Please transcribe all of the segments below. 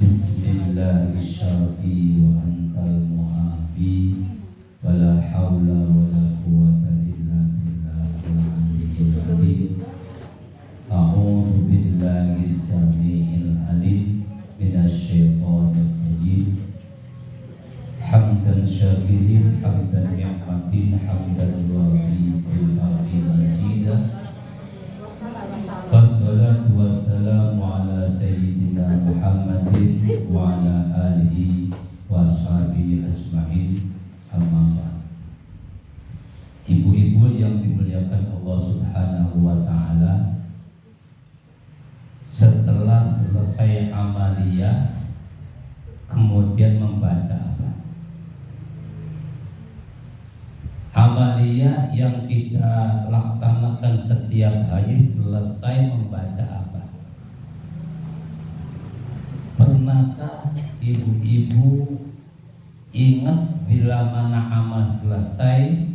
Bismillahirrahmanirrahim wa antal mu'afi wa la hawla wa la quwwata illa billahil aliyyil azim. A'udzu billahi samii'il alim minasyaitonir rajim. Hamdan syakirin hamdan ni'matin hamdan wafi ilhafi mazidah. Wassalatu wassalamu ala sayyidina Muhammadin wa ala alihi wa ashabihi ajma'in. Amma ba'd. Ibu-ibu yang dimuliakan Allah Subhanahu wa ta'ala, setelah selesai amaliyah kemudian membaca apa? Amaliyah yang kita laksanakan setiap hari selesai membaca apa? Pernahkah ibu-ibu ingat bila mana amal selesai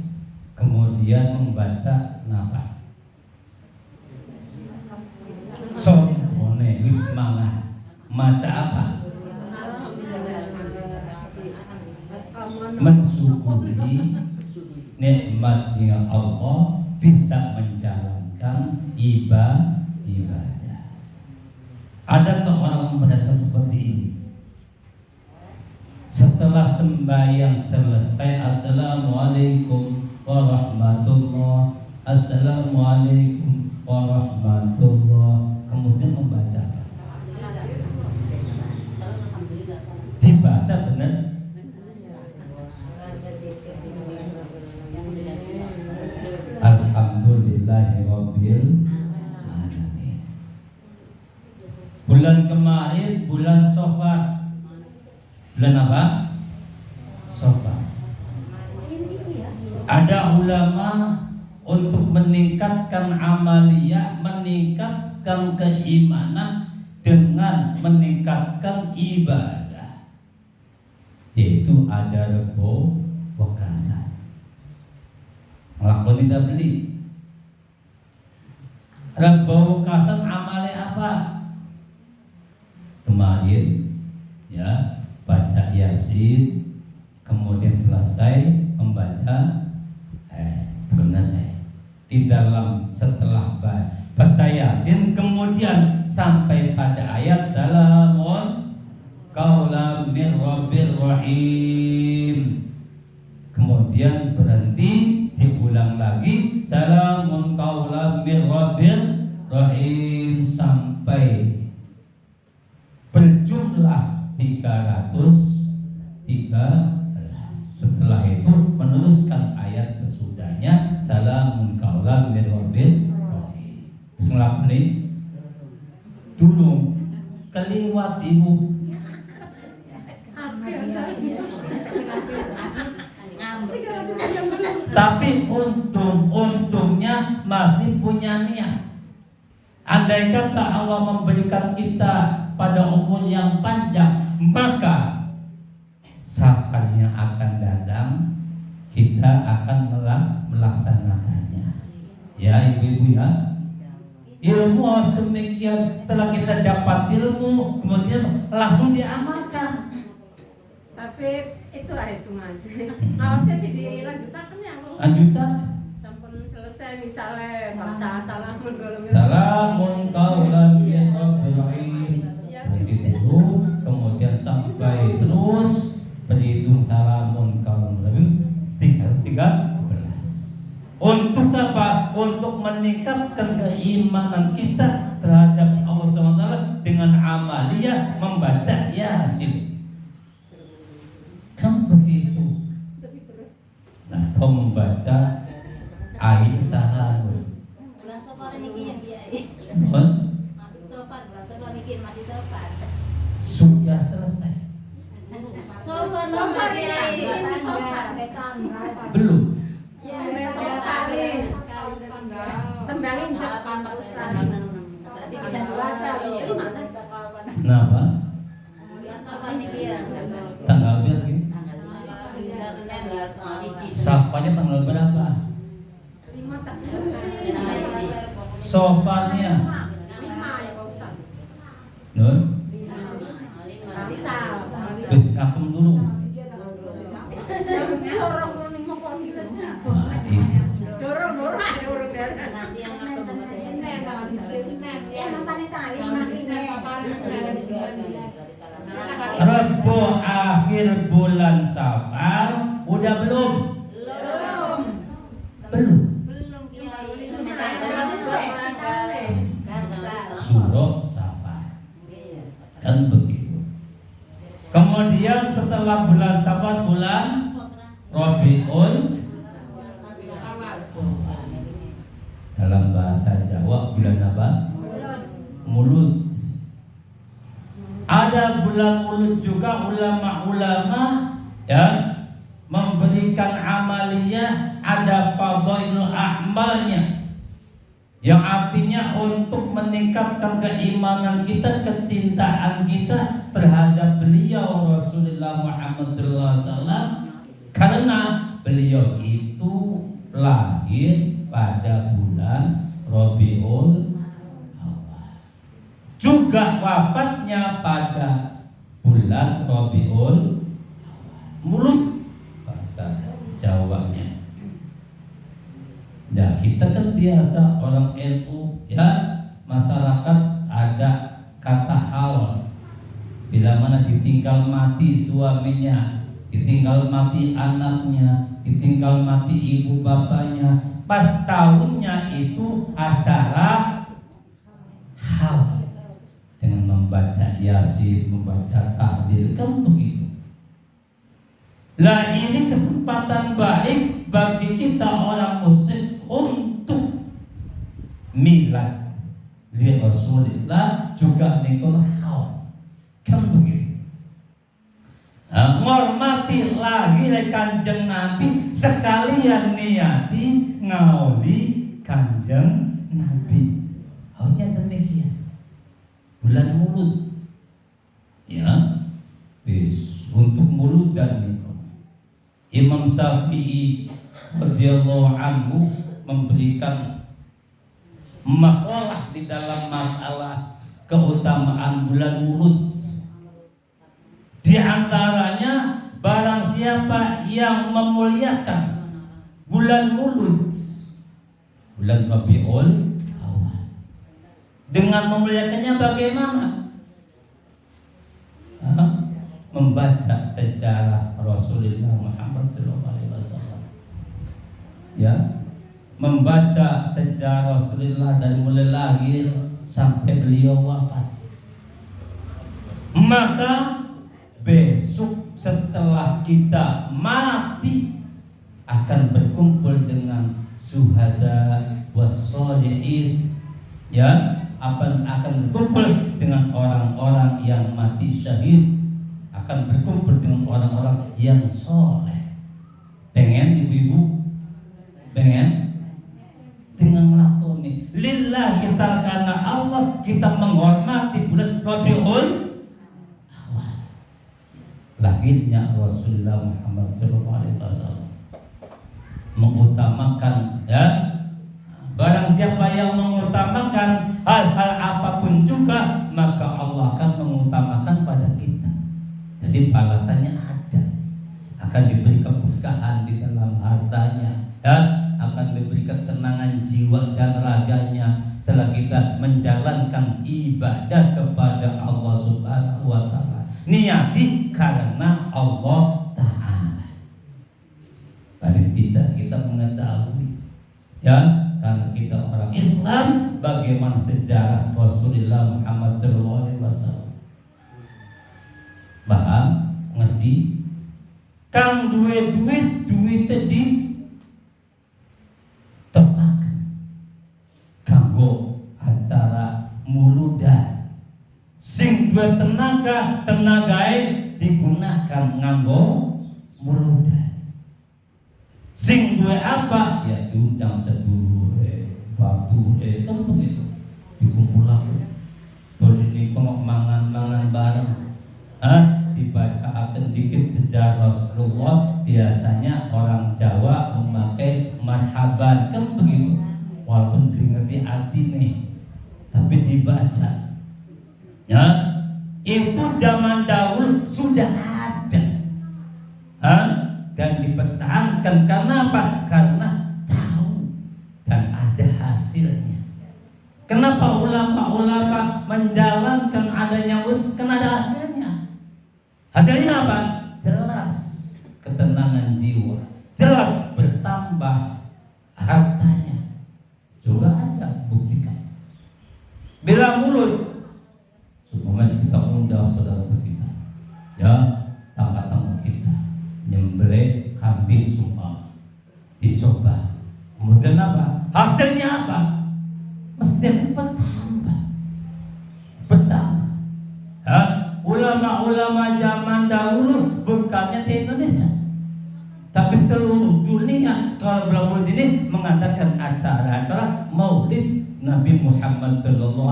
kemudian membaca apa? Contohnya wis mangan maca apa? Mensyukuri nikmatnya Allah bisa menjalankan ibadah. Adakah orang memperhatikan seperti ini? Setelah sembahyang selesai, assalamualaikum warahmatullah, assalamualaikum warahmatullah, kemudian membaca. Dibaca benar? Alhamdulillahirabbil alamin. Bulan kemarin bulan Safar. Bulan apa? Safar. Ada ulama untuk meningkatkan amaliyah, meningkatkan keimanan dengan meningkatkan ibadah, yaitu ada rebo wekasan. Lakon tidak beli. Rebo wekasan amalnya apa? Kemarin ya baca Yasin, kemudian selesai membaca Gunasai. Di dalam setelah baca Yasin kemudian sampai pada ayat salamun qaulam mir rabbil rahim, kemudian berhenti, diulang lagi salamun qaulam mir rabbil rahim sampai berjumlah 313. Setelah itu meneruskan ayat sesudahnya salamun qaulam mir rabbil rahim. Bismillah nih. Dulu keliwat ibu. Tapi untungnya masih punya niat. Andai kata Allah memberikan kita pada umur yang panjang, maka safarnya akan datang, kita akan melaksanakannya. Ya ibu-ibu ya. Ilmu harus demikian. Setelah kita dapat ilmu, kemudian langsung diamalkan. Tapi itu mas. Awasnya sih dilanjutkan ya. Lanjutkan. Sampun selesai misalnya bahasa salamun qaulam min rabbil rahim. Begitu, kemudian sampai terus berhitung salamun qaulam min 13. Untuk apa? Untuk meningkatkan keimanan kita terhadap Allah SWT dengan amaliyah membaca Yasin. Kan begitu. Nah, kau membaca ayat salamun. Bulan Safar ini dia. Masuk Safar, bulan Safar ini masih Safar. Sudah selesai. Safar ini Safar. Belum. Ya, besok kali. Tembangin cepat Pak Ustaz. Berarti bisa dibaca loh. Kenapa? Bulan Safar ini kira. Tanggal berapa sih? Safarnya tanggal berapa? 5 tak. Sofarnya 5 ya Pak Ustaz. Nur? ngakem dulu. Dorong ning mokon kita siapa? Dorong ada orang darah. Nanti yang aku baca Senin emang panitia ali Rebo akhir bulan Safar udah belum? Belum. Surah Safar. Kan begitu. Kemudian setelah bulan Safar bulan Rabiul, dalam bahasa Jawa bulan apa? Mulut. Ada bulan mulut juga, ulama-ulama ya memberikan amaliyah, ada fadhailul a'malnya, yang artinya untuk meningkatkan keimanan kita, kecintaan kita terhadap beliau Rasulullah Muhammad SAW, karena beliau itu lahir pada bulan Rabiul Awal, juga wafatnya pada bulan Rabiul Mulut, bahasa Jawanya. Nah, kita kan biasa orang NU ya, masyarakat ada kata hal bila mana ditinggal mati suaminya, ditinggal mati anaknya, ditinggal mati ibu bapaknya, pas tahunnya itu acara hal dengan membaca Yasin, membaca takbir, kan begitu. Nah, ini kesempatan baik bagi kita orang muslim untuk milad li Rasulillah, juga nikun hal, kan begitu. Ngormati lahir Kanjeng Nabi, sekalian niati ngauli Kanjeng Nabi. Hanya demikian. Bulan mulut ya, untuk mulut dan nikah. Imam Syafi'i radhiyallahu anhu memberikan makalah di dalam masalah keutamaan bulan mulut. Di antaranya, barang siapa yang memuliakan bulan mulut, bulan Rabiul Awal, dengan memuliakannya bagaimana? Membaca sejarah Rasulullah Muhammad SAW, ya, membaca sejarah Rasulullah dari mulai lahir sampai beliau wafat. Maka besok setelah kita mati akan berkumpul dengan syuhada wassalihin, ya, akan berkumpul dengan orang-orang yang mati syahid, akan berkumpul dengan orang-orang yang soleh. Pengen ibu-ibu? Pengen? Dengan melakoni lillah kita, karena Allah kita menghormati bulan Rabiul Awal, lahirnya Rasulullah Muhammad SAW, mengutamakan ya. Barang siapa yang mengutamakan hal-hal apapun juga, maka Allah akan mengutamakan pada kita. Jadi balasannya ada, akan diberi keberkahan di dalam hartanya, ya, akan diberi ketenangan jiwa dan raganya setelah kita menjalankan ibadah kepada Allah Subhanahu wa Ta'ala. Niati karena Allah Ta'ala. Paling tidak kita mengetahui, ya, karena kita orang Islam, bagaimana sejarah Rasulullah Muhammad SAW. Paham? Ngerti? Kang duit tadi tepak kanggo acara muludan. Sing duwe tenagae digunakan nganggo muludan. Sing duwe apa? Ya diundang sedulure, bature, kan begitu. Dikumpulaken. Boleh dikongok mangan-mangan bareng. Dibacakan dikit sejarah Rasulullah. Biasanya orang Jawa memakai marhaban, kan begitu. Walaupun belum ngerti artinya, tapi dibaca. Ya, itu zaman dahulu sudah ada. menjalankan. Karena apa? Karena tahu dan ada hasilnya. Kenapa ulama-ulama menjalankan adanya wud? Karena ada hasilnya. Hasilnya apa? Jelas ketenangan jiwa, jelas bertambah hartanya. Coba aja buktikan. Bila mulut, supaya kita undang saudara kita, ya, tangga-tangga kita nyembelih kambing sumpah, dicoba, kemudian apa? Hasilnya apa? Mesti bertambah. Ya, ulama-ulama zaman dahulu bukannya di Indonesia, tapi seluruh dunia kalau belum ini mengadakan acara-acara Maulid Nabi Muhammad SAW.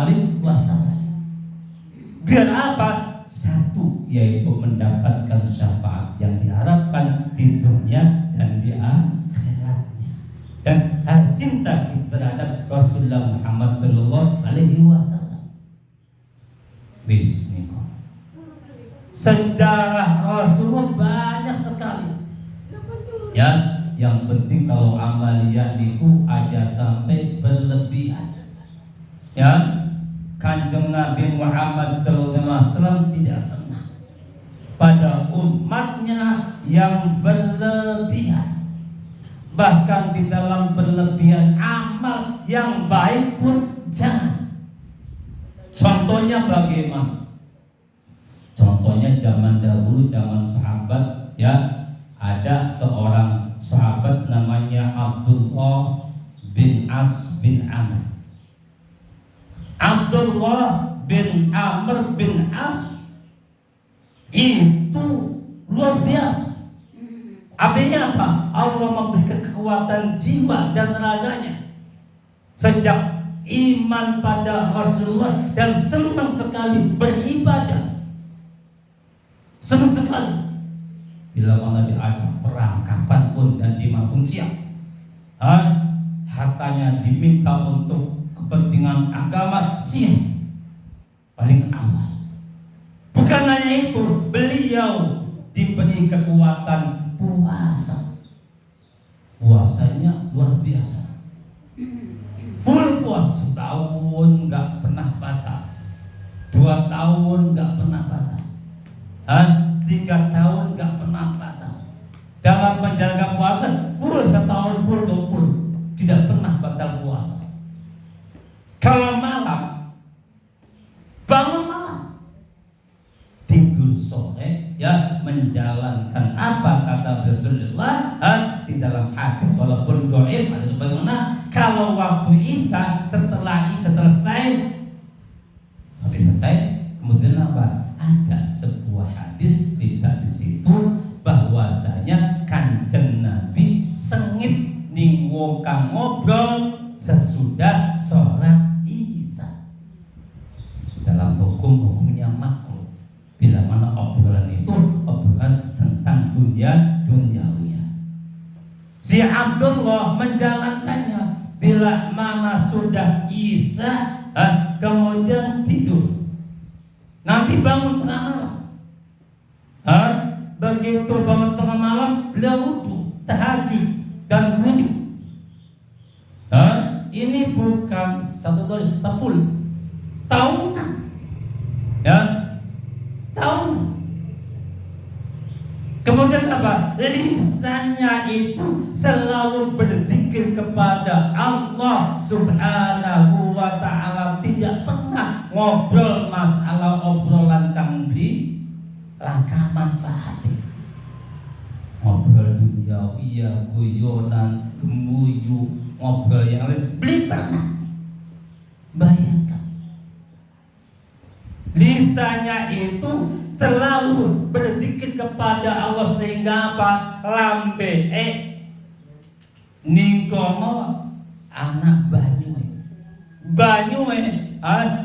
Biar apa? Satu, yaitu mendapatkan syafaat yang diharapkan di dunia dan di akhiratnya, dan cinta kita terhadap Rasulullah Muhammad SAW. Bismillah. Sejarah Rasulullah banyak sekali. Ya, yang penting kalau amalia itu aja sampai berlebihan. Ya, Kanjeng Nabi Muhammad SAW tidak senang pada umatnya yang berlebihan. Bahkan di dalam berlebihan amal yang baik pun jangan. Contohnya bagaimana? Contohnya zaman dahulu, zaman sahabat, ya, ada seorang sahabat namanya Abdullah bin As bin Amr. Abdullah bin Amr bin As itu luar biasa. Artinya apa? Allah memberikan kekuatan jiwa dan raganya sejak iman pada Rasulullah dan senang sekali beribadah. Senang sekali bila mana diajak perang kapanpun dan dimanapun siap. Hartanya diminta untuk kepentingan agama siap, paling awal. Bukan hanya itu, beliau diberi kekuatan puasa. Puasanya luar biasa, full puasa, setahun nggak pernah batal, 2 tahun nggak pernah batal, 3 tahun nggak pernah batal. Dalam menjalankan puasa full setahun, full 20, tidak pernah batal puasa. Kalau malam, bangun malam, tidur sore, ya, menjalankan apa kata Rasulullah di dalam hadis walaupun dhaif, ada sebagaimana kalau waktu Isya, setelah Isya selesai, kemudian apa? Ada sebuah hadis cerita di situ bahwasanya Kanjeng Nabi sengit ning wong kang ngobrol sesudah sholat Isya. Dalam hukumnya makruh bila mana obrolan itu obrolan tentang duniawi. Si Abdullah menjalankannya bila mana sudah Isya, kemudian tidur. Nanti bangun tengah malam. Begitu bangun tengah malam, beliau wudu, tahajud dan wudhu. Ini bukan satu kali, tapi full tahunan. Ya, tahunan. Kemudian apa? Lisannya itu selalu berzikir kepada Allah Subhanahu wa ta'ala, tidak pernah ngobrol masalah obrolan kang beli langkah manfaat. Ngobrol duniawi, guyonan, gemuyu, ngobrol yang lain beli pernah. Bayangkan, lisannya itu selalu berzikir kepada Allah sehingga apa? Lambe ningkono anak banyue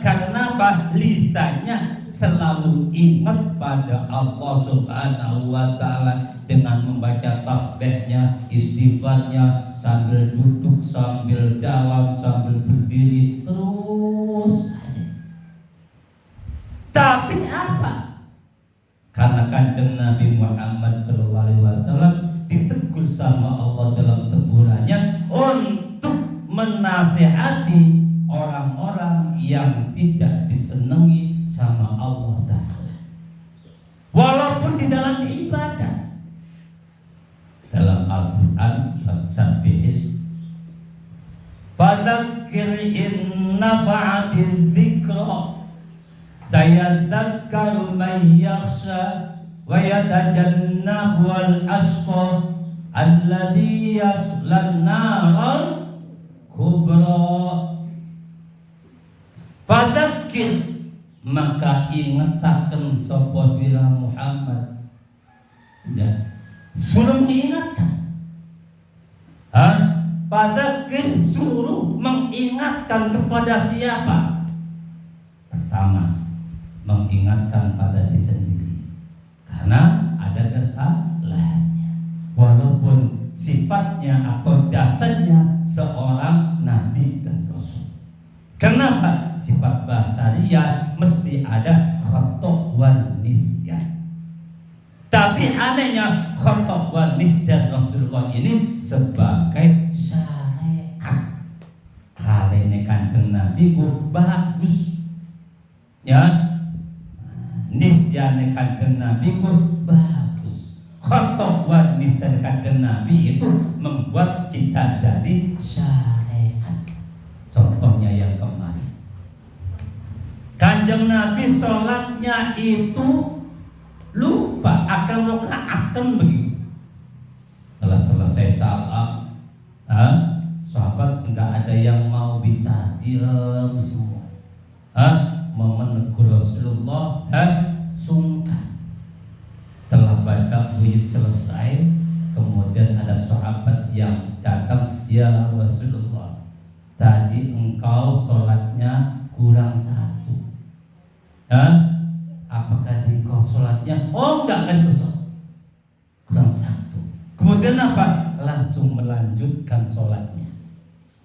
karena apa? Lisannya selalu ingat pada Allah Subhanahu wa ta'ala dengan membaca tasbihnya, istighfarnya, sambil duduk, sambil jalan, sambil berdiri, terus aja. Tapi apa? Karena Kanjeng Nabi Muhammad SAW ditegur sama menasihati orang-orang yang tidak disenangi sama Allah Ta'ala, walaupun di dalam ibadah. Dalam Al-Quran Sabbihis fadzakir in nafa'atiz dzikra sayadzakkaru man yakhsha wa yatajannabu al-ashqa alladzi yaslan naral kubra. Fadzakir, maka ingetaken sapa sira Muhammad, ya, suruh mengingatkan. Fadzakir, suruh mengingatkan kepada siapa? Pertama, mengingatkan pada diri sendiri, karena ada kesalahannya, walaupun sifatnya atau jasadnya seorang nabi dan rasul. Kenapa? Sifat basariyah mesti ada khata' wal nisyan. Tapi anehnya khata' wal nisyan Rasulullah ini sebagai syariat. Kalene Kanjeng Nabi ku bagus, ya, nisyane Kanjeng Nabi ku bagus. Khata' wal nisyan Kanjeng Nabi itu membuat kita jadi syariat. Contohnya yang kemarin, Kanjeng Nabi sholatnya itu lupa akan rakaat begitu. Setelah selesai salat, sahabat enggak ada yang mau bicara, diam semua. Mau menegur Rasulullah, sungkan. Telah baca buyut selesai, kemudian ada sahabat yang datang, ya Rasulullah, tadi engkau sholatnya kurang satu. Apakah di kau sholatnya? Oh, enggak kan kosong, kurang satu. Kemudian apa? Langsung melanjutkan sholatnya,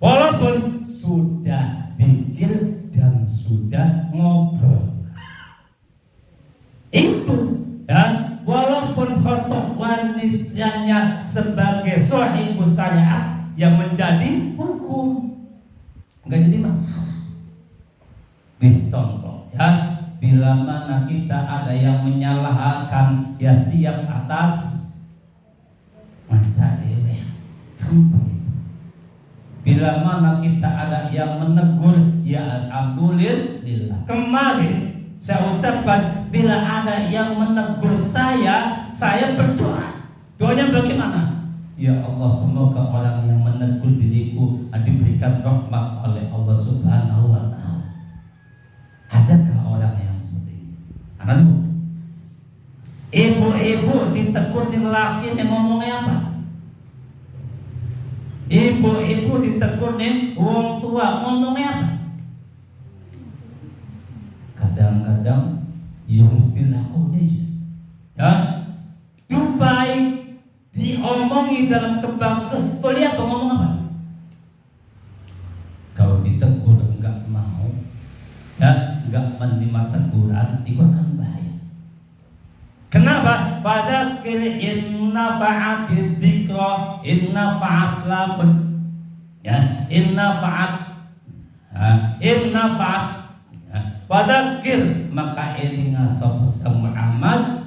walaupun sudah zikir dan sudah ngobrol. Itu, dan walaupun khata' wal nisyannya sebagai shahihus syariat yang menjadi hukum, enggak jadi masalah. Contoh, ya, bila mana kita ada yang menyalahkan, ya siap atas manca dewe, gampang. Bila mana kita ada yang menegur, ya alhamdulillah. Kemarin saya ucapkan, bila ada yang menegur saya berdoa. Doanya bagaimana? Ya Allah, semoga orang yang menegur diriku diberikan rahmat oleh Allah Subhanahu wa Ta'ala. Adakah orang yang seperti ini? Anak ibu ditegur di laki yang ngomongnya apa? Ibu ditegur nih wong tua ngomongnya apa? Kadang-kadang yang mesti lakukan, ya, Dubai diomongi dalam kebangsaan. Tuh lihat ngomong apa? Kalau ditegur enggak mau, ya, enggak menerima teguran, itu akan bahaya. Kenapa? Fadzakir in nafa'atiz dzikra, in nafa'at lamun, ya, in nafa'at, fadzakir, maka elinga sapa Muhammad,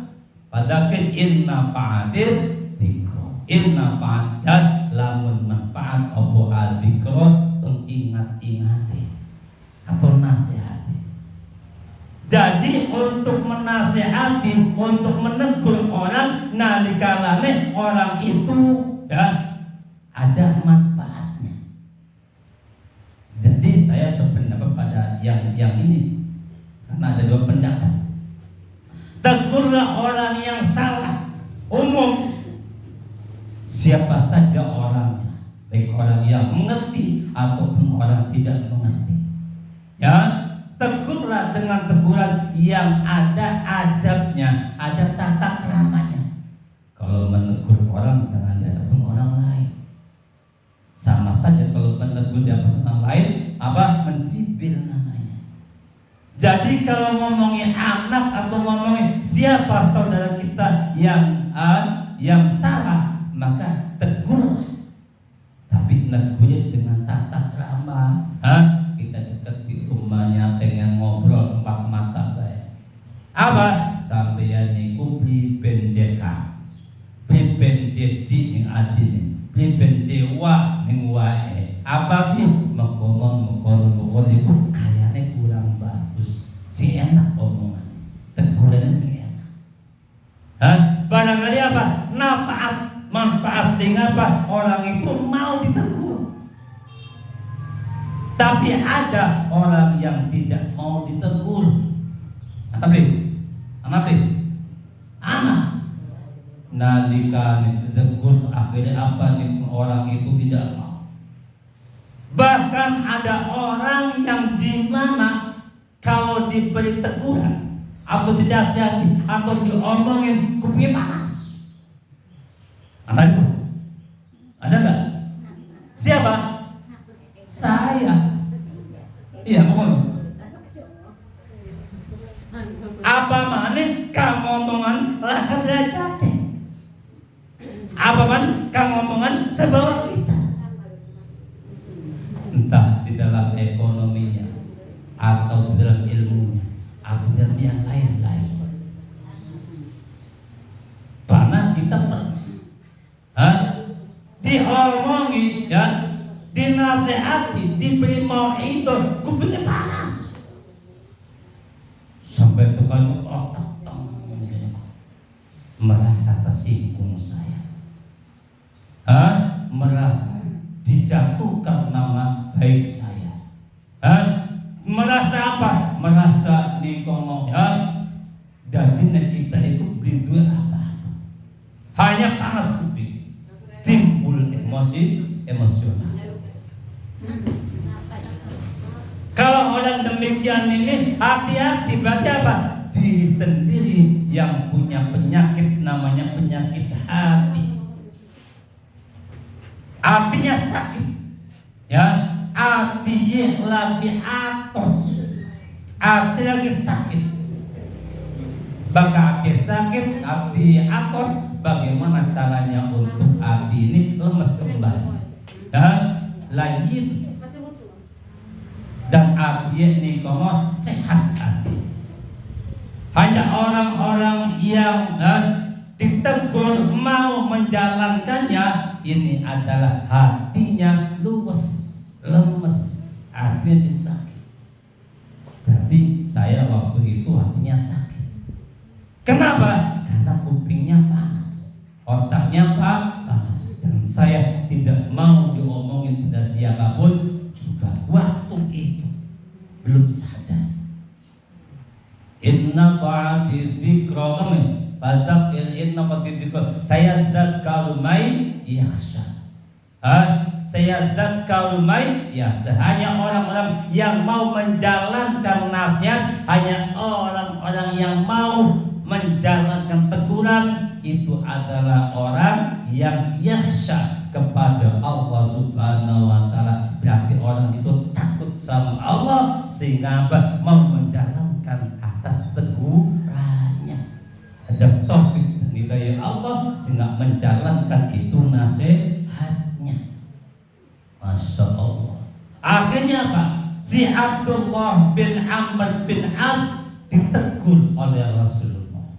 fadzakir in nafa'atiz dzikra, in nafa'at, dan lamun manfaat apa dzikra, pengingat-ingati atau nasihat. Jadi untuk menasihati, untuk menegur orang, nalikalane orang itu, ya, ada manfaatnya. Jadi saya berpendapat pada yang ini, karena ada dua pendapat. Tegurlah orang yang salah, umum, siapa saja orangnya, baik orang yang mengerti ataupun orang tidak mengerti, ya. Tegurlah dengan teguran yang ada adabnya, ada tata keramanya. Kalau menegur orang jangan di hadapan orang lain. Sama saja kalau menegur di hadapan orang lain, apa? Mencibir namanya. Jadi kalau ngomongin anak atau ngomongin siapa saudara kita yang salah, maka tegurlah. Tapi negurnya dengan tata krama, niku priben jeka. Priben jadi ning adine. Priben jewa ning wae. Apa sih mengkonon itu kayaknya kurang bagus. Si enak omongan. Tegurannya si enak. Barangkali apa? Manfaat sehingga apa? Orang itu mau ditegur. Tapi ada orang yang tidak mau ditegur. Anak nalika ditegur akhirnya apa nih, orang itu tidak mau. Bahkan ada orang yang dimana kalau diberi teguran atau dinasihati atau diomongin kupingnya panas. Ada nggak? Siapa? Saya. Iya, pokoknya. Apa mana kamu omongan lah derajatnya? Apa man kamu omongan sebawah kita? Entah di dalam ekonominya atau di dalam ilmunya atau di dalam yang lain-lain. Karena kita pernah diomongi ya, dinasehati, diberi mau itu kupingnya panas sampai tukang otak merasa tersinggung saya, merasa dijatuhkan nama baik saya, merasa apa? Merasa dikongong ya, dan kita itu beli duit apa? Hanya panas kuping, timbul emosional. Kalau orang demikian ini hati-hati, berarti apa? Diri sendiri yang punya penyakit, namanya penyakit hati. Hatinya sakit, ya. Hati lagi atos, hati lagi sakit. Baka hati sakit, hati atos. Bagaimana caranya untuk hati ini lemes kembali? Lagi dan hati ini komo sehat hati. Hanya orang-orang yang ditegur mau menjalankannya, ini adalah hatinya luwes, lemes, hatinya disakit. Berarti saya waktu itu hatinya sakit. Kenapa? Karena kupingnya panas, otaknya panas, dan saya tidak mau diomongin pada siapapun. Juga waktu itu belum sadar. Inna fa'ati dzikra kami fadzakir inna fa'ati dzikra. Saya dzakar mai yakhsha. Saya dzakar mai yakhsha. Hanya orang-orang yang mau menjalankan nasihat, hanya orang-orang yang mau menjalankan teguran, itu adalah orang yang yakhsha kepada Allah Subhanahu wa taala. Berarti orang itu takut sama Allah sehingga mau menjalankan atas tegurannya. Ada taufik dan hidayah Allah sehingga menjalankan itu nasihatnya. Masya Allah. Akhirnya apa? Si Abdullah bin Amr bin As ditegur oleh Rasulullah,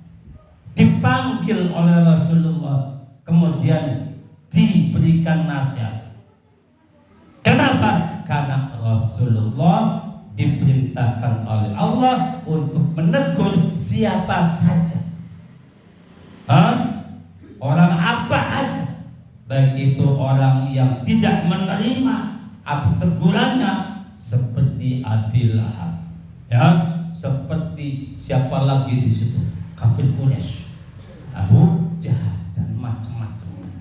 dipanggil oleh Rasulullah, kemudian diberikan nasihat. Kenapa? Karena Rasulullah diperintahkan oleh Allah untuk menegur siapa saja, orang apa aja, baik itu orang yang tidak menerima atas tegurannya, seperti Abi Lahab, ya, seperti siapa lagi di situ, kafir Quraisy, Abu Jahal dan macam-macam.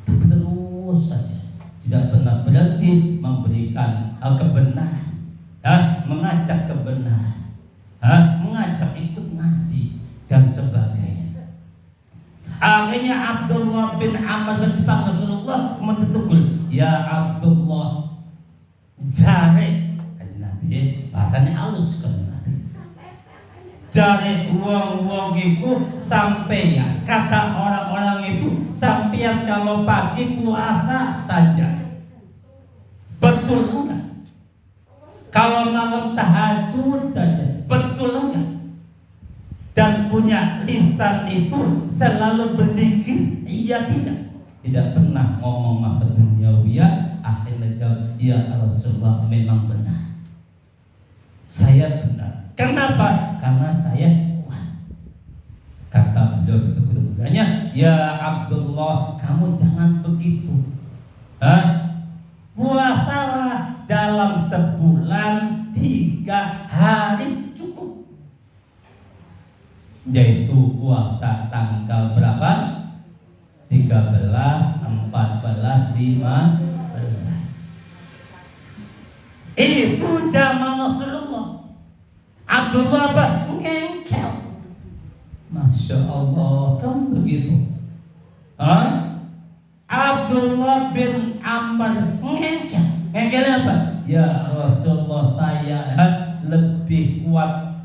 Terus saja tidak pernah berhenti memberikan kebenaran, mengajak kebenaran, mengajak ikut ngaji dan sebagainya. Akhirnya Abdullah bin Amr bin Rasulullah menegur, ya Abdullah, jare kaji Nabi, bahasanya halus kan Nabi. Jare wong-wong itu sampeyan, kata orang-orang itu sampeyan kalau pagi puasa saja, betul enggak? Kalau malam tahajud saja, betul enggak? dan punya lisan itu selalu berzikir? Iya tidak pernah ngomong masa duniawiyah. Akhirnya jawab, ya Rasulullah, memang benar, saya benar. Kenapa? Karena saya kuat. Kata beliau itu keduanya, ya Abdullah, kamu jangan begitu. Puasalah dalam sebulan 3 hari cukup, yaitu puasa tanggal berapa? 13, 14, 15. Itu zaman Rasulullah. Abdullah apa? Ngengkel. Masya Allah, kan begitu. Abdullah bin Amr ngengkel. Ngengkel apa? Ya Rasulullah, saya lebih kuat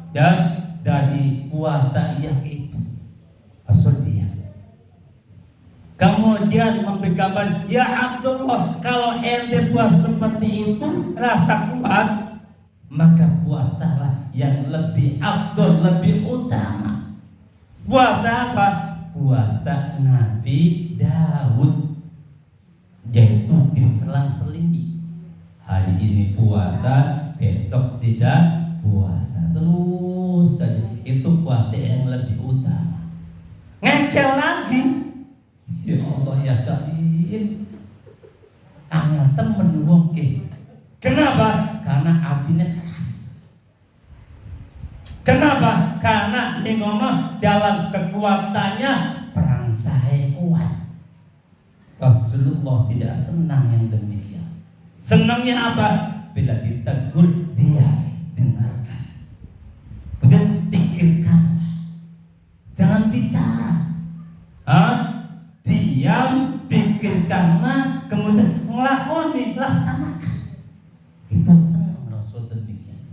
dari puasa yang itu. Rasul dia. Kemudian memberi kabar, ya Abdullah, kalau ente puasa seperti itu rasa kuat, maka puasalah yang lebih afdol, lebih utama. Puasa apa? Puasa Nabi Daud, yaitu diselang-selingi. Hari ini puasa, besok tidak puasa, terus saja. Itu puasa yang lebih utama. Ngengkel lagi. Ya Allah ya Karim, angel temen wong ke. Kenapa? Karena abdinya keras. Kenapa? Karena dia ngomong dalam kekuatannya perang saya kuat. Rasulullah tidak senang yang demikian. Senangnya apa? Bila ditegur dia dengarkan. Begitu pikirkan, jangan bicara. Diam, pikirkanlah, kemudian ngelakoni, laksanakan. Itu senang Rasul demikian.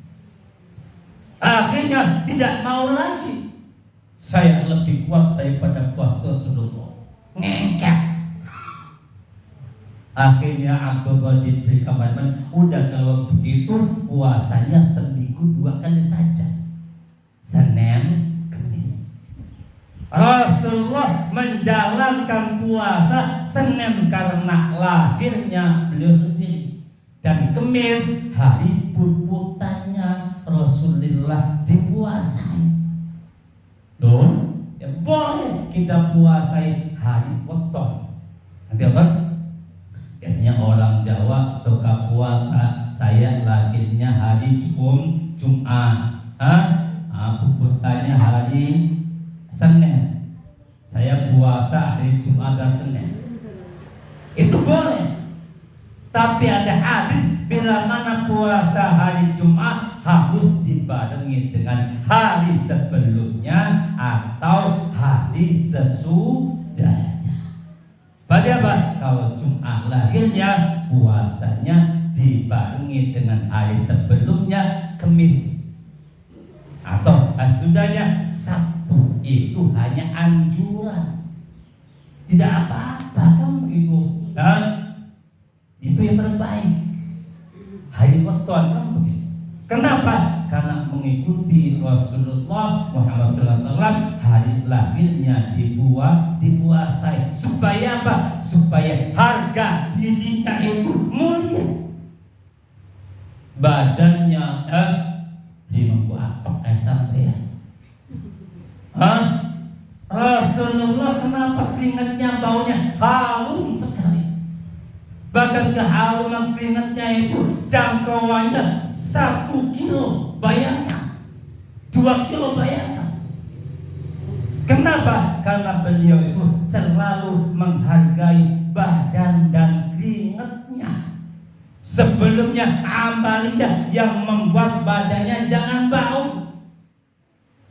Akhirnya tidak mau lagi. Saya lebih kuat daripada puasa Rasulullah. Ngengkek. Akhirnya Abdullah diberi kabar, udah kalau begitu puasanya seminggu 2 kali saja, Senin, Kamis. Rasulullah menjalankan puasa Senin karena lahirnya beliau sendiri, dan Kamis hari puputannya Rasulullah dipuasai. Loh, ya boleh kita puasai hari weton. Nanti apa? Biasanya orang Jawa suka puasa, saya lahirnya hari Jumat, puputannya hari Senin, saya puasa hari Jumat dan Senin. Itu boleh. Tapi ada hadis bila mana puasa hari Jumat harus dibarengi dengan hari sebelumnya atau hari sesudahnya. Pada apa? Kalau Jumat lahirnya, puasanya dibarengi dengan hari sebelumnya, Kamis, atau sesudahnya Sabtu. Itu hanya anjuran, tidak apa-apa kan begitu. Itu yang terbaik. Hari weton kan begitu. Kenapa? Karena mengikuti Rasulullah Muhammad SAW, hari lahirnya dipuasai. Supaya apa? Supaya harga dirinya itu mulia. Badannya 50 apa sampai. Rasulullah kenapa keringatnya baunya harum sekali? Bahkan keharuman keringatnya itu jangkauannya 1 kilo, bayangkan. 2 kilo, bayangkan. Kenapa? Karena beliau itu selalu menghargai badan dan keringatnya. Sebelumnya amalia yang membuat badannya jangan bau.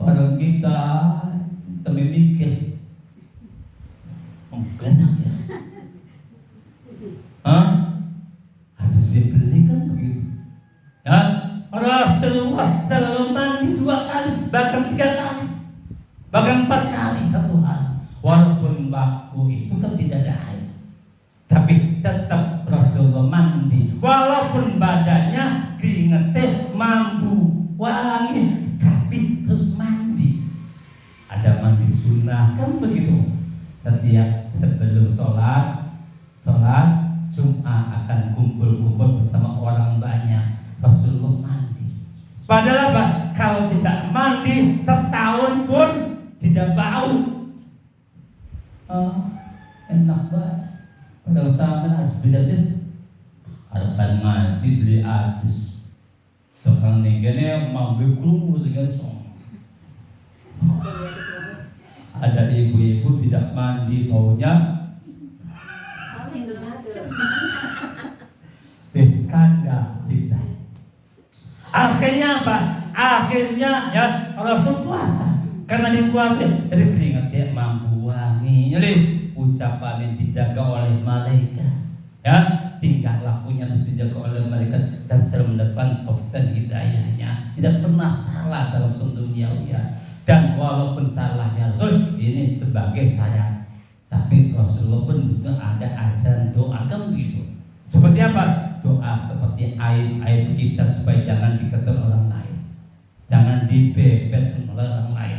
Orang kita tapi mikir, enak ya, harus dibeli kan begitu. Rasulullah selalu mandi 2 kali, bahkan 3 kali, bahkan 4 kali satu hari. Walaupun waktu itu kan tidak ada air, tapi tetap Rasulullah mandi. Walaupun badannya keringetnya mampu wangi, tapi terus mandi. setiap sebelum sholat Jumat akan kumpul-kumpul bersama orang banyak. Rasulullah mandi. Padahal apa? Kalau tidak mandi setahun pun tidak bau. Enak banget. Pada usaha harus bisa harapan mandi beli adus. Tukang nengennya mau beli kerungu segala semua. Ada ibu-ibu tidak mandi baunya skandal sih. Akhirnya apa? Akhirnya ya Rasul puasa. Karena dipuasa jadi keringat dia mampu wangi. Jadi ucapan yang dijaga oleh malaikat. Ya, tingkah lakunya harus dijaga oleh malaikat dan selalu mendapat taufik dan hidayahnya. Tidak pernah salah dalam dunia ya. Dan walaupun salahnya Rasul ini sebagai syarat, tapi Rasulullah pun ada ajaran doa kan begitu. Seperti apa? Doa seperti aib kita supaya jangan dikatakan orang lain, jangan dibebet oleh orang lain.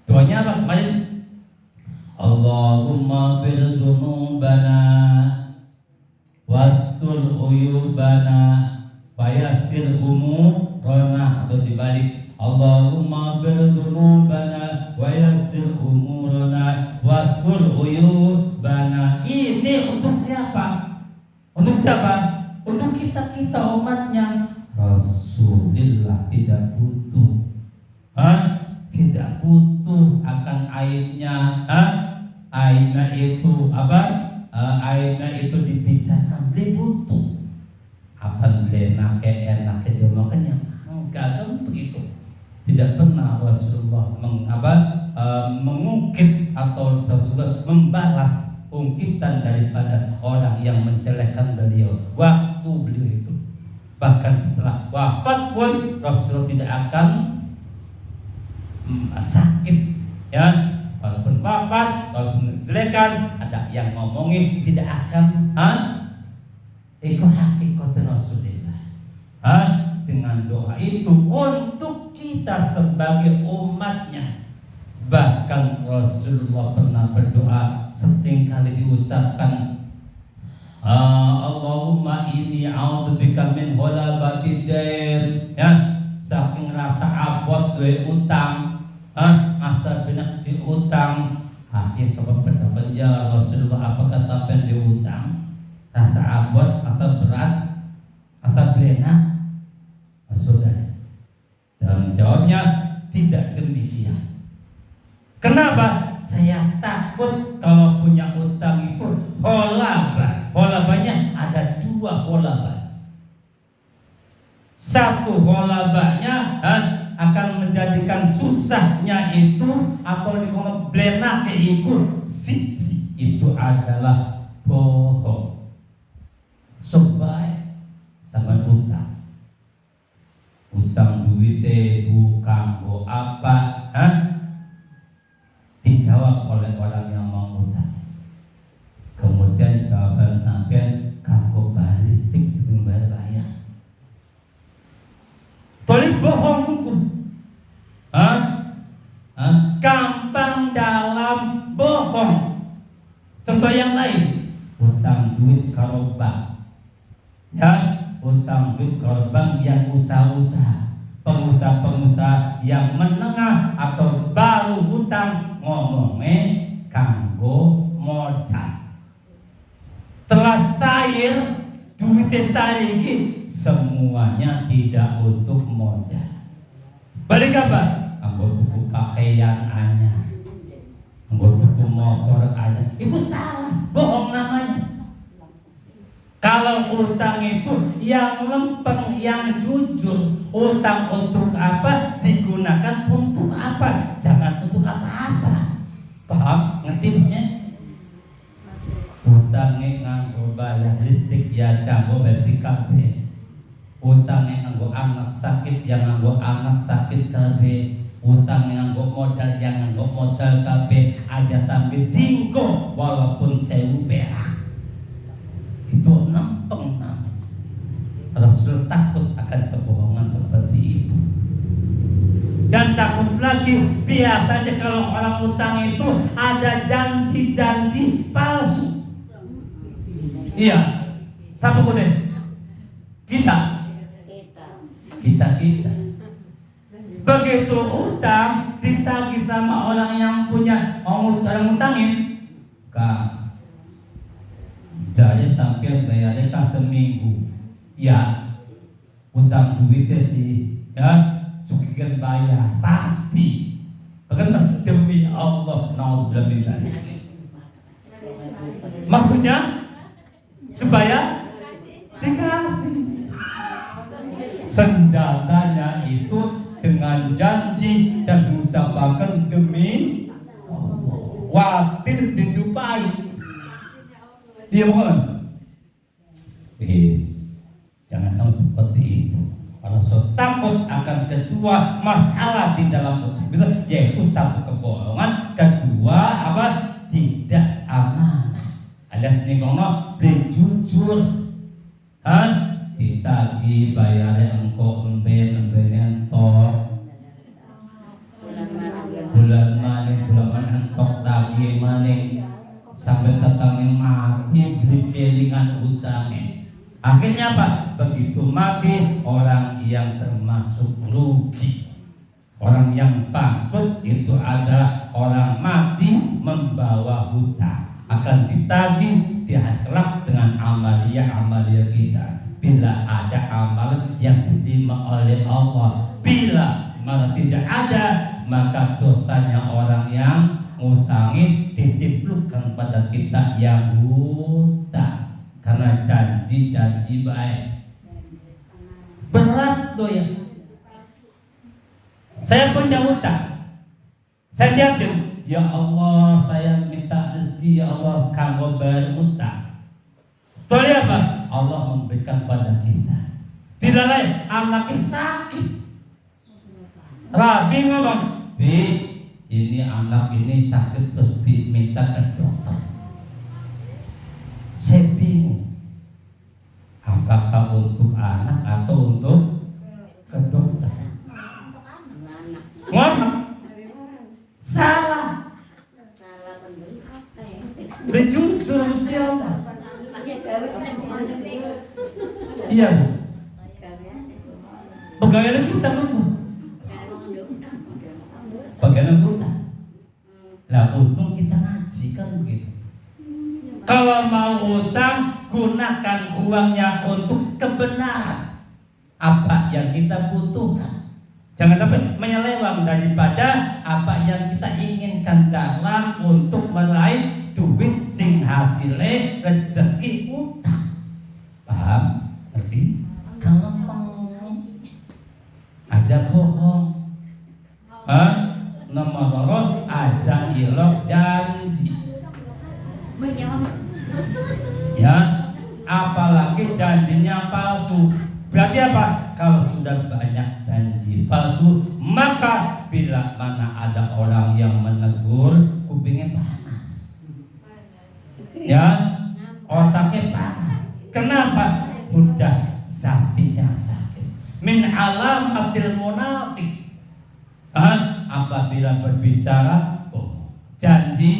Doanya apa? Kemarin Allahumma fir dzunubana wastur uyubana wayasir umurana, atau dibalik Allahumma fir dzunubana wayasir umurana wastur uyubana. Ini untuk siapa? Untuk siapa? Untuk kita umatnya. Rasulullah tidak butuh, tidak butuh akan aibnya. Aibnya itu apa? Aibnya itu dibicarakan. Beli butuh. Apa beli enak dia makannya? Enggak kan begitu. Tidak pernah Rasulullah mengungkit atau membalas ungkitan daripada orang yang menjelekkan beliau waktu beliau itu. Bahkan setelah wafat pun Rasulullah tidak akan sakit ya. Walaupun wafat, walaupun menjelekan, ada yang ngomongi tidak akan itu hakikat Rasulullah. Dengan doa itu untuk kita sebagai umatnya. Bahkan Rasulullah pernah berdoa seringkali diucapkan, Allahumma inni a'udzubika min holabatid dain. Ya, saking rasa abot duwe utang, asa benak di utang. Akhir sebab berdapat ya Rasulullah, apakah sampai diutang? Rasa abot, asa berat, asa benak. Saudara, dalam jawabnya tidak demikian. Kenapa? Saya takut kalau punya utang itu holabah. Holabahnya ada dua holabah. Satu holabahnya akan menjadikan susahnya itu atau dikono blenake itu siji itu adalah bohong. Sebaik sama utang. Utang duite bu kanggo apa? Dijawab oleh orang yang mau utang. Kemudian jawaban sampean kanggo balistik itu bayar. Tolip bohong hukum. Gampang dalam bohong. Contoh yang lain, utang duit karo bank. Ya, utang duit karo bank yang usaha-usaha. Pengusaha-pengusaha yang menengah atau baru hutang ngomongnya kanggo modal. Telah cair duitnya cair ini semuanya tidak untuk modal. Balik apa? Kanggo buku pakaian anyar, kanggo buku motor anyar. Itu salah, bohong namanya. Kalau utang itu yang lempeng, yang jujur. Utang untuk apa? Digunakan untuk apa? Jangan untuk apa-apa. Paham? Ngerti-nya? Utangnya nganggo bayar listrik ya nganggo besi kabeh. Utangnya nganggo anak sakit yang nganggo anak sakit kabeh. Utangnya nganggo modal yang nganggo modal kabeh. Ada sampai dingko walaupun 1000 perak. Itu nempeng namanya. Rasul takut akan kebohongan seperti itu. Dan takut lagi, biasanya kalau orang utang itu ada janji-janji palsu. Iya, siapa boleh? Kita. Begitu utang ditagih sama orang yang punya orang utangin, Kak, jadi sampai bayarnya Kak seminggu. Ya, utang duitnya sih, ya. Sukikan bayar pasti. Bagaimana? Demi Allah, naudzubillah min dzalik. Maksudnya supaya dikasih. Senjatanya itu dengan janji dan mengucapkan demi Allah. Khawatir dijumpai. Iya bukan? Jangan sampai seperti itu. Kalau so takut akan kedua masalah di dalam utang, yaitu satu kebohongan, kedua apa? Tidak amanah. Alias nih kono beli jujur, ditagih bayarnya engkau emben entok, bulan mana entok tagih mana sampai tetangnya mati beli kelingan utangnya. Akhirnya apa? Begitu mati orang yang termasuk rugi. Orang yang bangkrut itu adalah orang mati membawa hutang. Akan ditagih di hari kelak dengan amalia kita. Bila ada amal yang diterima oleh Allah, bila malah tidak ada, maka dosanya orang yang ngutangi ditimbulkan pada kita yang hutang. Karena janji baik berat tuh ya. Saya punya hutang, saya yakin, ya Allah saya minta rezeki, ya Allah kamu bayar hutang. Tuh apa? Allah memberikan pada kita. Tidak lain, anaknya sakit. Rabi ngomong, Bi, ini anak ini sakit terus Bi minta ke dokter. Saya bingung, apakah untuk anak atau untuk ke dokter? Ngomong salah. Bejur suruh siapa? Iya bu. Pegawai kita ngomong. Pegawai kita. Lah untung kita ngaji kan begitu. Kalau mau utang, gunakan uangnya untuk kebenaran apa yang kita butuhkan. Jangan sampai menyeleweng daripada apa yang kita inginkan dalam untuk meraih duit sing hasilnya rezeki utang. Paham? Ngerti? Kalau mau aja bohong, nomor aja ilok janji. Ya, apalagi janjinya palsu. Berarti apa? Kalau sudah banyak janji palsu, maka bila mana ada orang yang menegur, kupingnya panas. Ya, otaknya panas. Kenapa? Udah hatinya sakit. Min alamatil munafik. Apabila berbicara, janji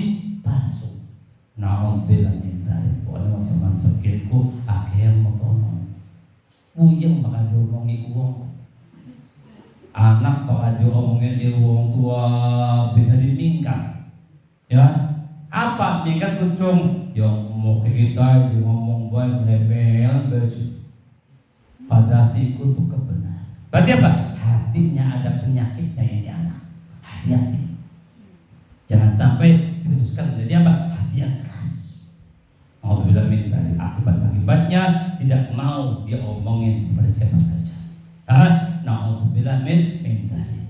palsu. Na'udzubillah min dzalik. Pokoknya macam sakitku akhirnya ngomong. Puyeng bakal diomongi uang. Anak bakal diomongin di wong tua bisa dimingkat. Ya, apa mingkat kucung? Yang mau ke kita ngomong baik rebel bersih. Pada siku untuk kebenaran. Berarti apa? Hatinya ada penyakitnya ini anak. Hati-hati. Jangan sampai diteruskan menjadi apa? Hati yang keras. Alhamdulillah min dzalik. Akibatnya tidak mau dia omongin kepada siapa saja. Alhamdulillah min dzalik.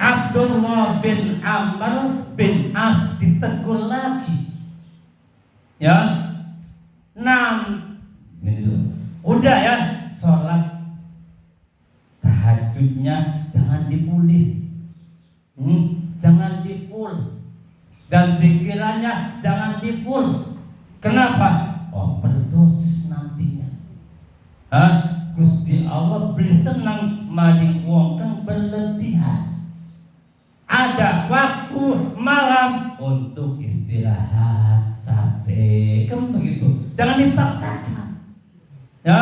Abdullah bin Amr bin As ditegur lagi. Ya, 6 gitu. Udah ya, sholat tahajudnya jangan dipulih, jangan di full, dan pikirannya jangan di full. Kenapa? Oh, berdosa nantinya. Gusti Allah beli senang maring wong kang berlebihan. jangan dipaksakan. Ya,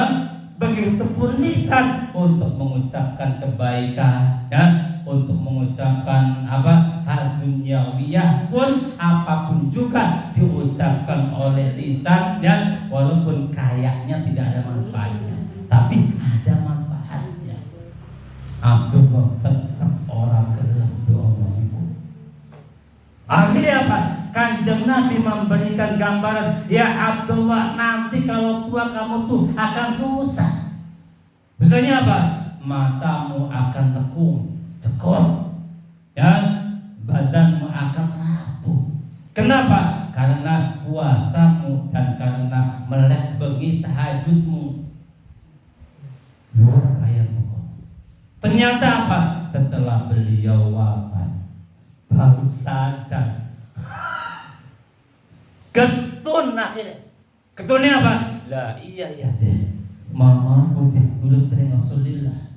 begitu pun lisan untuk mengucapkan kebaikan, ya, untuk mengucapkan hal duniawiyah pun apapun juga diucapkan oleh lisan, ya, walaupun kayaknya tidak ada manfaatnya, tapi ada manfaatnya. Abdullah tetap orang gelap diomongku. Akhirnya apa? Kanjeng Nabi memberikan gambaran, ya Abdullah, nanti kalau tua kamu tuh akan susah. Misalnya apa? Matamu akan tekung, cekor, ya, badanmu akan rapuh. Kenapa? Karena puasamu dan karena melek bengi tahajudmu. Luar kayamu. Ternyata apa? Setelah beliau wafat, baru sadar. Ketun akhirnya. Ketunnya apa? Lah iya deh. Mama putih dulu dari Rasulullah.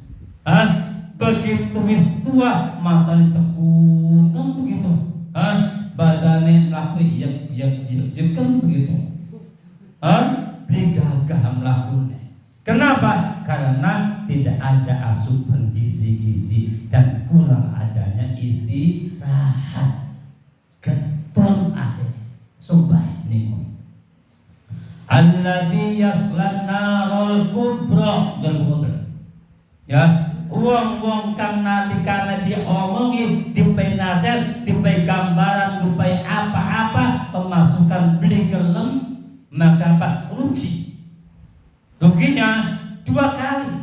Begitu wis tua matanya cekung kan begitu. Badannya laku yang kan begitu. Beli gagah melakukannya. Kenapa? Karena tidak ada asupan gizi-gizi dan kurang adanya istirahat. Ketun akhirnya. Subah niku. Alladzi yaslan narul kubra dan kubra. Ya, wong-wong kang nalikane diomongi, dipai nasihat, dipai gambaran, dipai apa-apa pemasukan beli gelem, maka apa? Rugi. Ruginya 2 kali.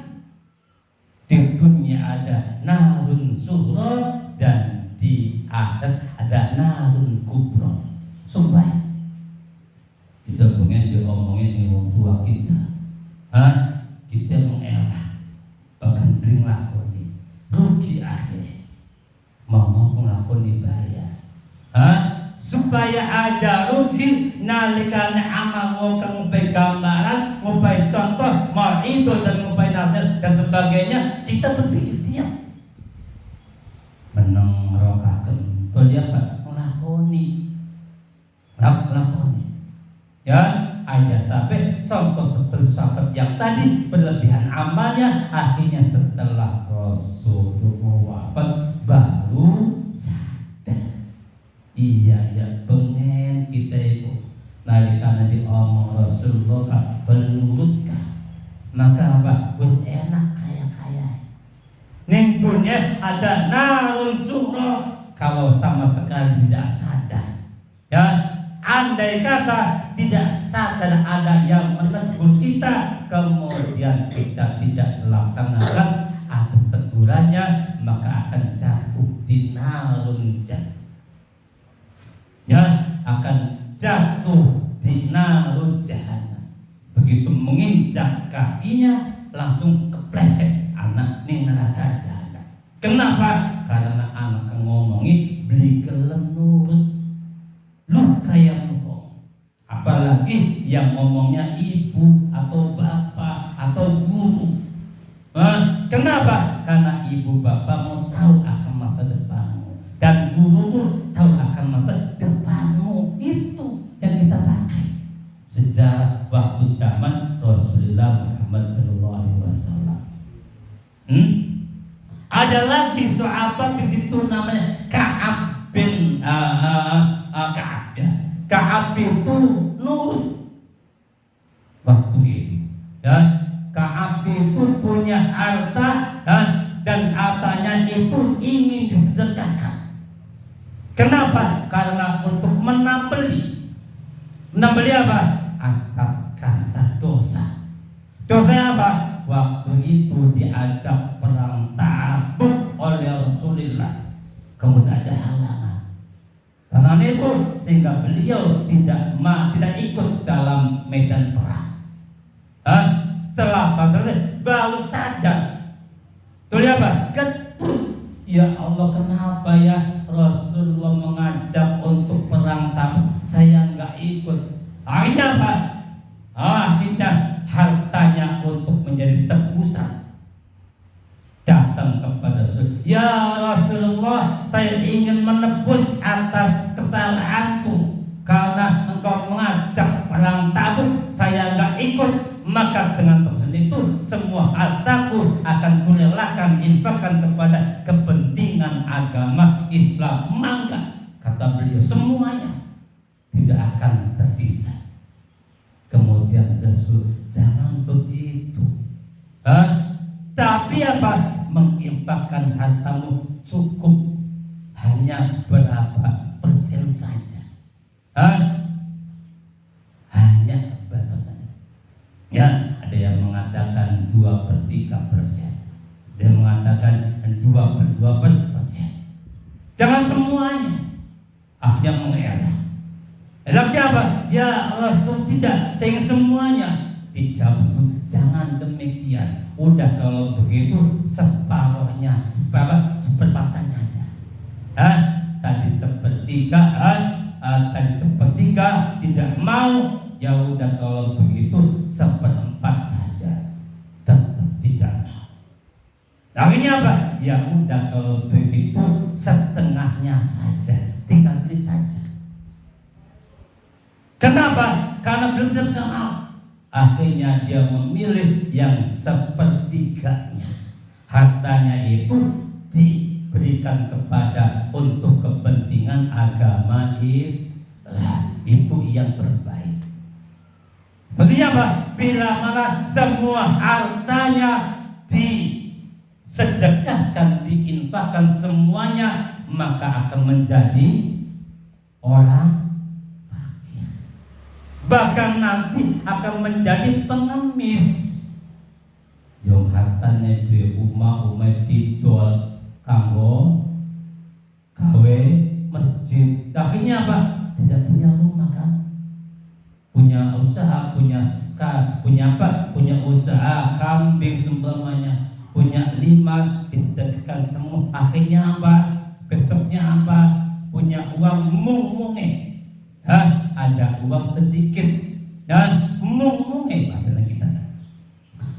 Di dunia ada narun sughra dan di akhirat ada narun kubra. Sumpah kita pengen diomongin di orang tua kita, kita mengelak, bahkan beri ngelakoni, rugi akhirnya, mau ngelakoni bayar, supaya aja rugi, nalikane amal wong kang ngupai gambaran, ngupai contoh, mau itu dan ngupai nasihat dan sebagainya, kita berpikir diam, menang rokaken, tuh dia apa? Ngelakoni. Ya, ayah sampai contoh seperti sahabat yang tadi berlebihan amalnya, akhirnya setelah Rasulullah wafat baru sadar. Iya pengen kita itu nalikana diomong Rasulullah penurutkan, maka apa? Wis enak kaya-kaya. Ning dunia ada narun sughra, kalau sama sekali tidak sadar. Ya, andai kata tidak sadar ada yang menegur kita, kemudian kita tidak melaksanakan atas tegurannya, maka akan jatuh di narun jannah. Ya, akan jatuh di narun jahannam. Begitu menginjak kakinya langsung kepleset anak ning neraka jahannam. Kenapa? Karena anak ngomongi beli gelem nurut. Lu kayak engkau, apalagi yang ngomongnya ibu atau bapak atau guru. Kenapa? Karena ibu bapakmu tahu akan masa depanmu dan gurumu tahu akan masa depanmu. Itu yang kita pakai sejak waktu zaman Rasulullah Muhammad SAW. Ada lagi sahabat di situ namanya Ka'ab bin Ka'ab, ya. Ka'ab itu nurut waktu itu, ya. Ka'ab itu punya harta dan hartanya itu ingin disedekahkan. Kenapa? Karena untuk menambeli apa? Atas kasar dosa. Dosa apa? Waktu itu diajak perang Tabuk oleh Rasulullah, kemudian ada halangan. Karena itu sehingga beliau tidak ikut dalam medan perang. Setelah pasal baru sadar. Tuh apa? Ketut. Ya Allah, kenapa ya Rasulullah mengajak untuk perang Tabuk, saya nggak ikut. Akhirnya apa? Akhirnya hartanya untuk menjadi tebusan datang kepada Rasul. Ya Rasulullah, saya ingin menebus atas kesalahanku karena engkau mengajak perang Tabuk. Saya maka dengan tebusan itu semua hartaku akan kurelakan infakkan kepada kepentingan agama Islam. Maka kata beliau semuanya tidak akan tersisa. Kemudian Rasul, jangan begitu. Tapi apa? Menginfakkan hartamu cukup hanya berapa persen saja. Hanya berapa saja. Ya, ada yang mengatakan 2/3%. Ada yang mengatakan 2/2%. Jangan semuanya. Yang mengelak. Elaknya apa? Ya Rasul, tidak, saya ingin semuanya. Dijawab, jangan demikian. Udah kalau begitu separuhnya, seperempatnya aja. Tadi sepertiga tidak mau. Ya udah kalau begitu 1/4 saja. Tetap tidak mau. Akhirnya apa? Ya udah kalau begitu setengahnya saja. Tinggal beli saja. Kenapa? Karena belum mau. Akhirnya dia memilih yang 1/3-nya. Hartanya itu diberikan kepada untuk kepentingan agama Islam. Itu yang terbaik. Artinya apa? Bila mana semua hartanya disedekahkan, diinfakkan semuanya, maka akan menjadi orang, bahkan nanti akan menjadi pengemis. Yang hartanya di umah didol kanggo gawe masjid. Akhirnya apa? Tidak punya rumah kan? Punya usaha, punya apa? Punya usaha kambing seumpamanya, punya 5 disedekahkan semua. Akhirnya apa? Besoknya apa? Punya uang munge. Ada uang sedikit dan munge masalah kita.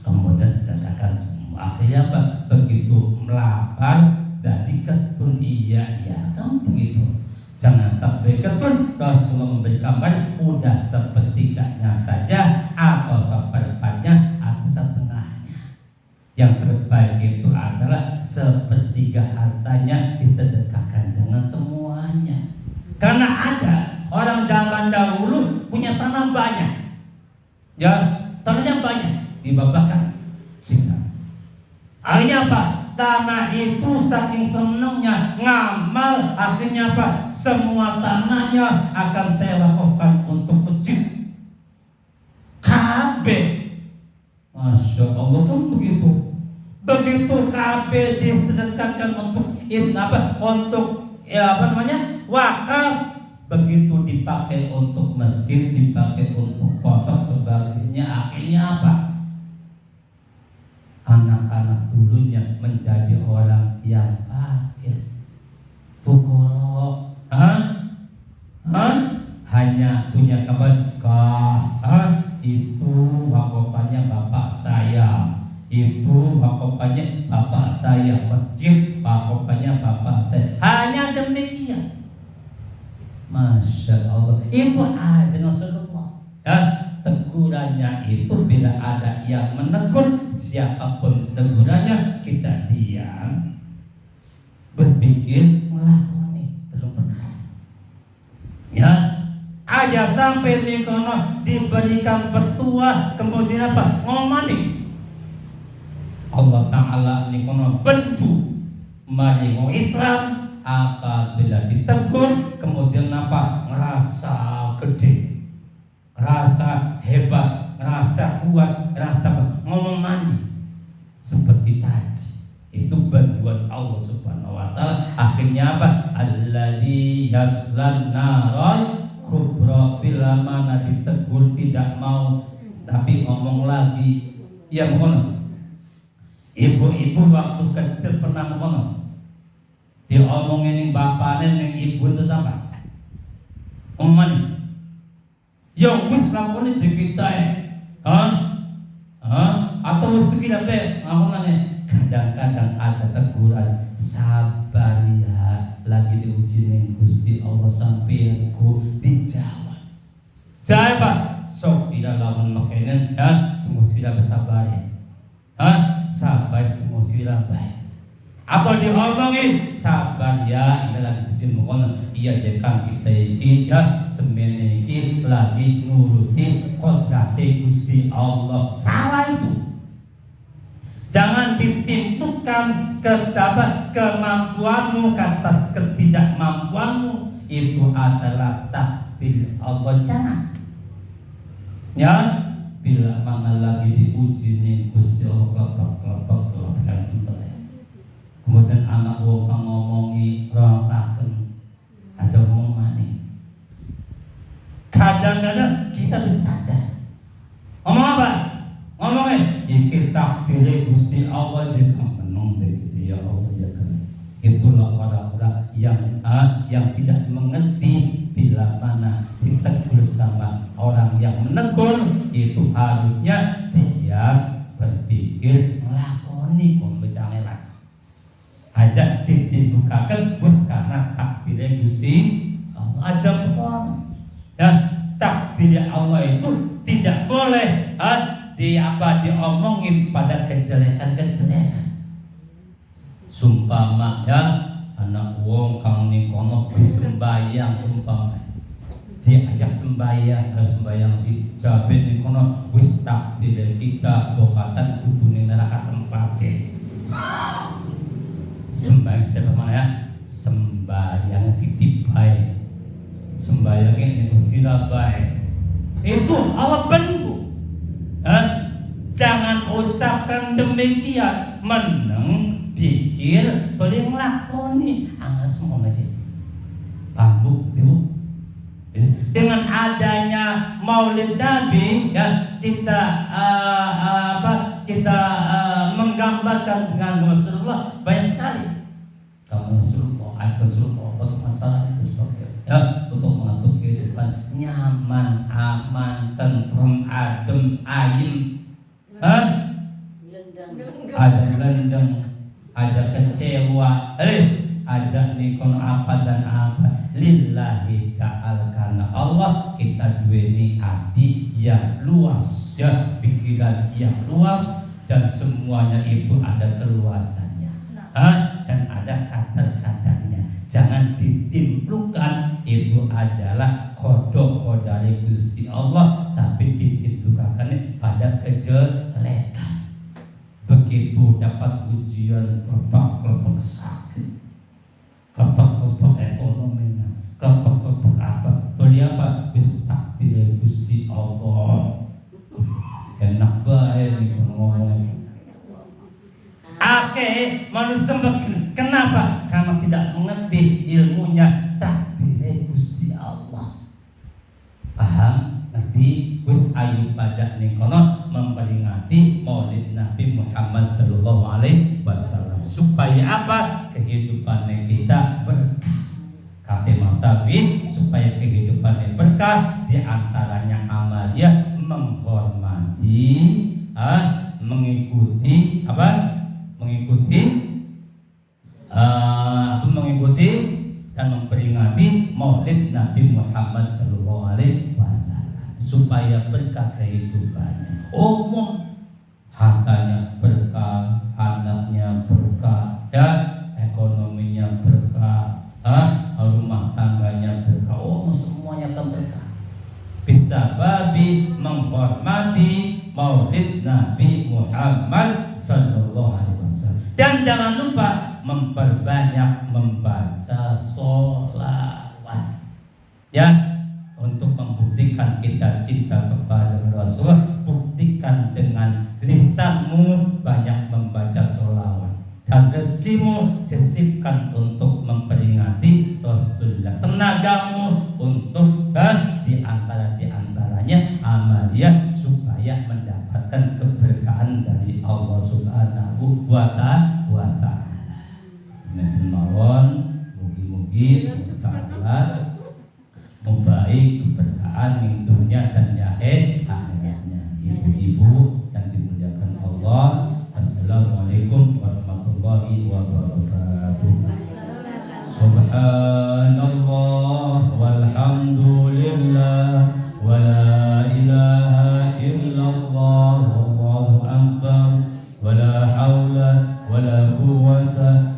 Kemudian sedekahkan semua. Akhirnya apa? Begitu melapar jadi ketun. Iya kan begitu. Jangan sampai ketun. Rasulullah memberi kabar udah 1/3-nya saja atau 1/4-nya atau 1/2-nya. Yang terbaik itu adalah 1/3 hartanya disedekahkan dengan semuanya. Karena ada orang zaman dahulu punya tanah banyak, ya tanahnya banyak, dibabakan. Akhirnya apa? Tanah itu saking senangnya ngamal, akhirnya apa? Semua tanahnya akan saya wakafkan untuk masjid. Kabeh, masya Allah kan begitu. Begitu kabeh disedekahkan untuk wakaf. Begitu dipakai untuk masjid, dipakai untuk kotak sebagainya. Akhirnya apa? Anak-anak dulunya menjadi orang yang fakir, fukara, hanya punya itu wakofannya bapak saya, itu wakofannya bapak saya, masjid wakofannya bapak saya. Hanya demikian. Masya Allah, itu ada Rasulullah. Tegurannya itu bila ada yang menegur, siapapun tegurannya kita diam, berpikir melakoni belum perkara. Ya, aja sampai nikono diberikan petua, kemudian apa? Ngomani. Allah Ta'ala nikono bendu maringo Islam. Apabila ditegur kemudian apa? Ngerasa gede, ngerasa hebat, ngerasa kuat, ngerasa ngomong seperti tadi. Itu bantuan Allah Subhanahu wa Ta'ala. Akhirnya apa? Alladzi yaslan naral kubra. Bila mana ditegur tidak mau, tapi ngomong lagi. Ya ngono. Ibu-ibu waktu kecil pernah ngomong, diomongin bapaknya yang ibu itu sama omongan, yo wis lakoni kita atau rezeki dapat omongannya. Kadang-kadang ada teguran, sabar ya, lagi diuji ning Gusti Allah sampeyanku. Dijawab, jawab sok tidak lawan makanan cuma sila bersabar sabar cuma sila baik atau diomongin sabar ya ini lagi disimpan iya jekang kita ini semene ini lagi nuruti kodrati Gusti Allah. Salah itu. Jangan ditentukan kemampuanmu atas ketidakmampuanmu, itu adalah takdir Allah. Jangan. Ya, bila mana lagi diuji nih Gusti Allah kelopak kan sembelih. Kemudian anak wong ngomongi rontaken aja ngomong maning. Kadang-kadang kita bersadar. Ngomong apa? Ngomongnya iki takdir Gusti Allah jika menang begitu ya Allah ya kan. Itulah orang-orang yang tidak mengerti bila mana ditegur sama orang yang menegur, itu harusnya dia berpikir nglakoni kon becangelan. Aja dibukakan wis karena takdir Gusti Allah aja pun. Ya, takdir Allah itu tidak boleh diomongin pada kejelekan-kejelekan. Sumpama ya anak wong kang ning kono sembahyang sumpama diajak sembahyang si jabe ning kono wis takdir kita bokatan kudu ning neraka tempate. Sembahyang siapa mana ya? Sembahyang titipai. Sembahyangnya ning sila baik. Itu Allah bentuk. Jangan ucapkan demikian, meneng pikir boleh ngelakoni angkat semua aja bambu itu. Dengan adanya Maulid Nabi ya kita menggambarkan dengan Rasulullah banyak sekali. Kamu Rasulullah untuk masalah itu ya untuk mengatur kehidupan nyaman, aman, tentrem, adem, ayem. Ada lendeng, ada kecewa, ada nikon apa dan apa. Lillahi ta'ala, karena Allah kita duweni hati yang luas, ya pikiran yang luas, dan semuanya itu ada keluasannya, dan ada kadar-kadarnya. Jangan ditimpulkan itu adalah kodok dari Gusti Allah, tapi ditimpulkan pada kejelekan. Begitu dapat ujian kelopak sakit, kelopak ekonominya, kelopak apa, beliau apa? Bis takdir Gusti Allah. Enak banget nih ngomongnya. Manusia kenapa? Karena tidak mengerti ilmunya takdir Gusti Allah. Paham? Ngerti? Wis ayu pada nikono memperingati Maulid Nabi Muhammad sallallahu alaihi wasallam supaya apa? Kehidupan kita berkah. Kata Masawi supaya kehidupan berkah, di antaranya amalnya menghormati, mengikuti apa? Mengikuti dan memperingati Maulid Nabi Muhammad sallallahu alaihi wasallam supaya berkah kehidupannya. Umum hartanya berkah, anaknya berkah, dan ekonominya berkah, rumah tangganya berkah. Semuanya akan berkah. Bisa babi menghormati Maulid Nabi Muhammad sallallahu alaihi wasallam. Dan jangan lupa memperbanyak membaca sholawat, ya, untuk membuktikan kita cinta kepada Rasulullah. Buktikan dengan lisanmu banyak membaca sholawat, dan rezekimu sisipkan untuk memperingati Rasulullah. Tenagamu untuk diantaranya amalia supaya mendapatkan keberkahan dari Allah Subhanahu wa ta'ala. Semoga mawon mugi-mugi ta'ala membaik keberkahan di dunia dan akhiratnya. Ibu-ibu yang dimuliakan Allah, assalamualaikum warahmatullahi wabarakatuh. Subhanallah walhamdulillah wa la ilaha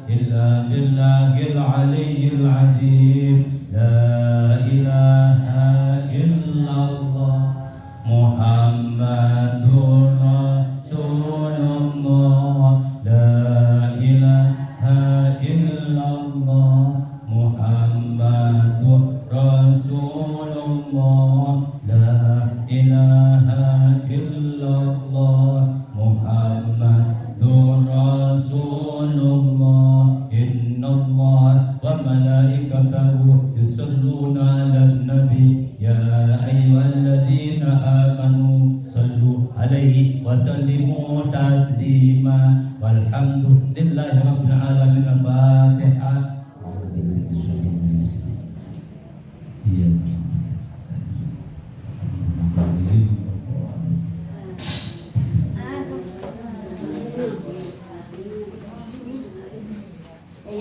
إلا بالله العلي العظيم لا إله إلا الله محمد رسول الله لا إله إلا الله محمد رسول الله لا إله إلا الله محمد رسول الله إن الله وملائكته يصلون على النبي يا أيها الذين آمنوا صلوا عليه وسلموا تسليما